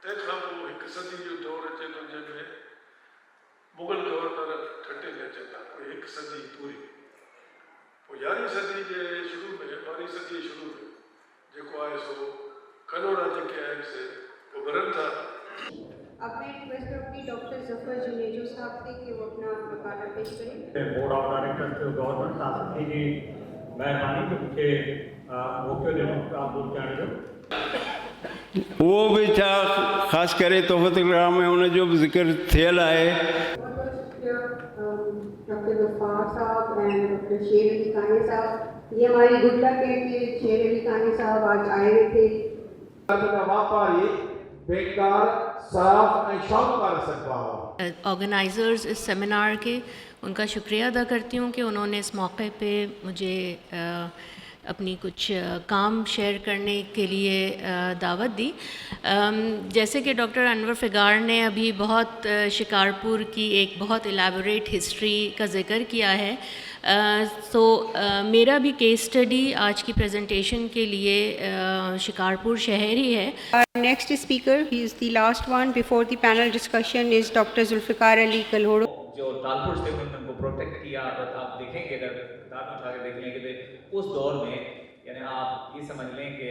तंहिंखां पोइ हिकु सदी जो दौरु अचे थो जंहिंमें मुग़ल गवर्नर ठटे में अचनि था, कोई हिकु सदी पूरी। पोइ 11वीं सदी जे शुरू में 12वीं सदी जे शुरू में जेको आहे सो कनोड़ा जेके आहिनि से उभरनि था। अब मैं रिक्वेस्ट करूँगी डॉक्टर जफर जुनेजो साहब से कि वो अपना मकाला पेश करें। बोर्ड ऑफ डायरेक्टर्स गवर्नमेंट साहब जी महिरबानी जो मूंखे मौक़ो ॾिनो का बोल ॼाण जो वो भी छा ख़ासि करे तोहफ़तुल कलाम में उनजो बि ज़िक्र थियल आहे। डॉक्टर गफ्फार साहब एंड डॉक्टर शेर अली खानी साहब, ये हमारी गुड लक है कि शेर अली खानी साहब आज आए हुए थे। ऑर्गेनाइज़र्स इस सेमिनार के उनका शुक्रिया अदा करती हूँ कि उन्होंने इस मौके पे मुझे अपनी कुछ काम शेयर करने के लिए दावत दी। जैसे कि डॉक्टर अनवर फ़िगार ने अभी बहुत शिकारपुर की एक बहुत एलैबोरेट हिस्ट्री का ज़िक्र किया है, मेरा भी केस स्टडी आज की प्रेजेंटेशन के लिए शिकारपुर शहर ही है। Next speaker, he is the last one before the panel discussion, is doctor Zulfiqar Ali Kalhoro. जो तालपुर से उनको प्रोटेक्ट किया, तो आप देखेंगे अगर किताब में उठा के देख लेंगे तो उस दौर में यानी आप ये समझ लें कि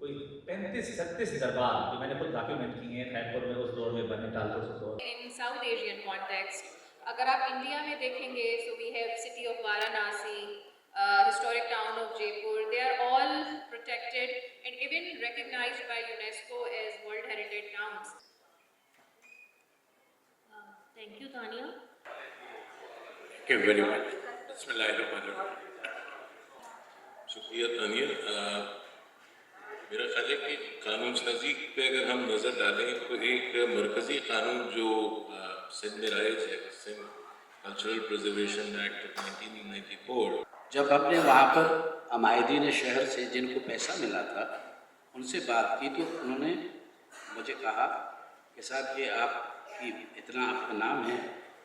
कोई 35-36 दरबार जो मैंने खुद डॉक्यूमेंट किए हैं खैरपुर में उस दौर में बने तालपुर से दौर। इन साउथ एशियन कॉन्टेक्स्ट अगर आप इंडिया में देखेंगे, so we have city of Varanasi, historic town of Jaipur, they are all protected and even recognized by UNESCO as World Heritage Towns. Thank you, Tania. Thank you very much. Bismillahirrahmanirrahim. शुक्रिया तानिया। मेरा ख्याल है कि कानून साजी पे अगर हम नज़र डालें तो एक मरकज़ी कानून जो सिंध में राइज है, सिंध कल्चरल प्रिजर्वेशन एक्ट 1994, जब हमने वहाँ पर अमायदीन शहर से जिनको पैसा मिला था उनसे बात की तो उन्होंने मुझे कहा कि साहब ये आपकी इतना आपका नाम है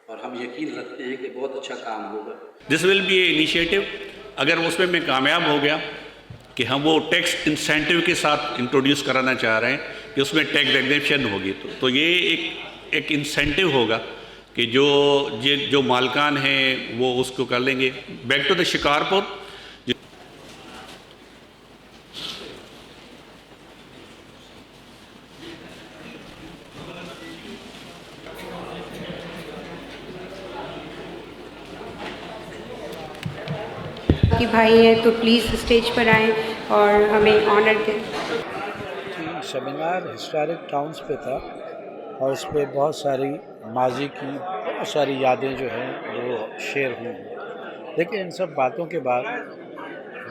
और हम यकीन रखते हैं कि बहुत अच्छा काम होगा। This will be A initiative, अगर उसमें मैं कामयाब हो गया कि हम वो टैक्स इंसेंटिव के साथ इंट्रोड्यूस कराना चाह रहे हैं कि उसमें टैक्स एग्जेम्पशन होगी, तो ये एक इंसेंटिव होगा कि जो मालकान हैं वो उसको कर लेंगे। बैक टू द शिकारपुर, कि भाई हैं तो प्लीज़ स्टेज पर आएँ और हमें ऑनर दें। सेमिनार हिस्टोरिक टाउन्स पे था और उस पर बहुत सारी माजी की बहुत सारी यादें जो हैं वो शेयर हुई। लेकिन इन सब बातों के बाद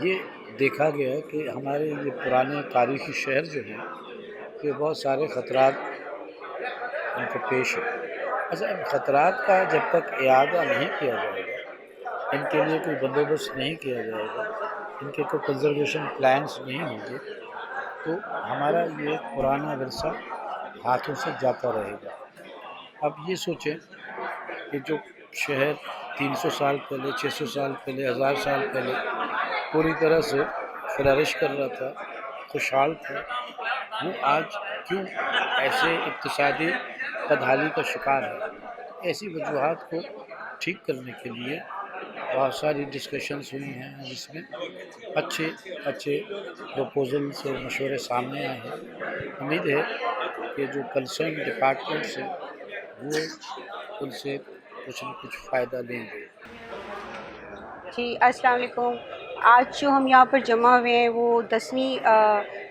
ये देखा गया कि हमारे ये पुराने तारीख़ी शहर जो हैं कि बहुत सारे ख़तरात उनको पेश है। अच्छा, इन ख़तरात का जब तक इआदा नहीं किया जाएगा, इनके लिए कोई बंदोबस्त नहीं किया जाएगा, इनके कोई कंजर्वेशन प्लान्स नहीं होंगे, तो हमारा ये पुराना विरसा हाथों से जाता रहेगा। अब ये सोचें कि जो शहर 300 साल पहले, 600 साल पहले, 1000 साल पहले पूरी तरह से फ्लरिश कर रहा था, खुशहाल था, वो आज क्यों ऐसे इक़्तिसादी बदहाली का शिकार है। ऐसी वजूहात को ठीक करने के लिए बहुत सारी डिस्कशंस हुई हैं जिसमें अच्छे प्रपोजल्स और मशवरे सामने आए हैं। उम्मीद है कि जो कंसर्न डिपार्टमेंट्स हैं वो उनसे कुछ न कुछ फ़ायदा लेंगे। जी, अस्सलाम वालेकुम। आज जो हम यहाँ पर जमा हुए हैं वो 10वीं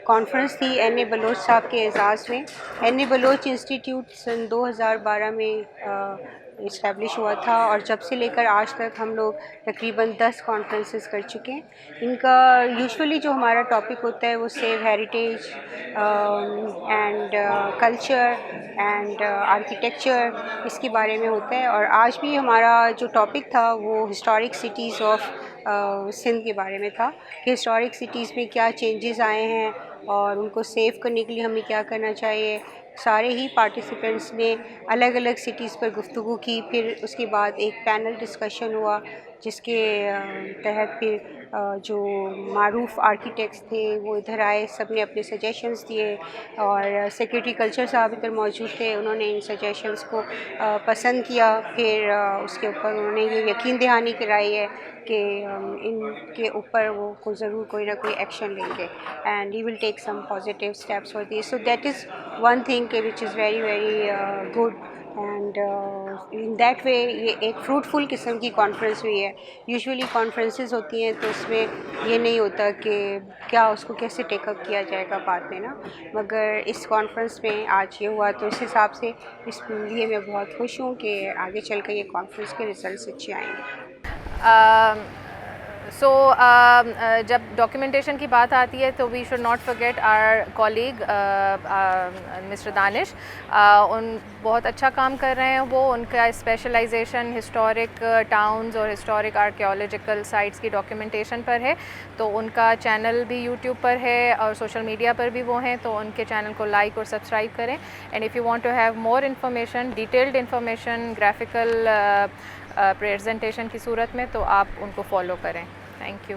कॉन्फ्रेंस थी एन.ए. बलोच साहब के एजाज़ में। एन.ए. बलोच इंस्टीट्यूट सन 2012 में इस्टेब्लिश हुआ था और जब से लेकर आज तक हम लोग तकरीबन 10 कॉन्फ्रेंसेस कर चुके हैं। इनका यूजुअली जो हमारा टॉपिक होता है वो save heritage and culture and architecture, इसके बारे में होता है। और आज भी हमारा जो टॉपिक था वो हिस्टोरिक सिटीज़ ऑफ सिंध के बारे में था कि हिस्टोरिक सिटीज़ में क्या चेंजेस आए हैं और उनको सेव करने के लिए हमें क्या करना चाहिए। सारे ही पार्टिसिपेंट्स ने अलग अलग सिटीज़ पर गुफ्तगू की। फिर उसके बाद एक पैनल डिस्कशन हुआ जिसके तहत फिर जो मारूफ आर्किटेक्ट्स थे वो इधर आए, सब ने अपने सजेशंस दिए और सेक्रेटरी कल्चर साहब इधर मौजूद थे, उन्होंने इन सजेशंस को पसंद किया। फिर उसके ऊपर उन्होंने ये यकीन दहानी कराई है कि इनके ऊपर वो ज़रूर कोई ना कोई एक्शन लेंगे and he will take some positive steps for this. So that is one thing which is very very good and in that way ये एक फ्रूटफुल किस्म की कॉन्फ्रेंस हुई है। यूजुअली कॉन्फ्रेंसेस होती हैं तो उसमें ये नहीं होता कि क्या उसको कैसे टेकअप किया जाएगा बाद में ना, मगर इस कॉन्फ्रेंस में आज ये हुआ तो इस हिसाब से इस लिए मैं बहुत खुश हूँ कि आगे चल कर ये कॉन्फ्रेंस के रिजल्ट्स अच्छे आएंगे। जब डॉक्यूमेंटेशन की बात आती है तो we should not forget our colleague mister Danish. उन बहुत अच्छा काम कर रहे हैं वो, उनका स्पेशलाइजेशन हिस्टोरिक टाउन्स और हिस्टोरिक आर्कियोलॉजिकल साइट्स की डॉक्यूमेंटेशन पर है, तो उनका चैनल भी यूट्यूब पर है और सोशल मीडिया पर भी वो हैं, तो उनके चैनल को लाइक और सब्सक्राइब करें। And if you want to have more information, detailed information graphical presentation की सूरत में, तो आप उनको फॉलो करें। Thank you.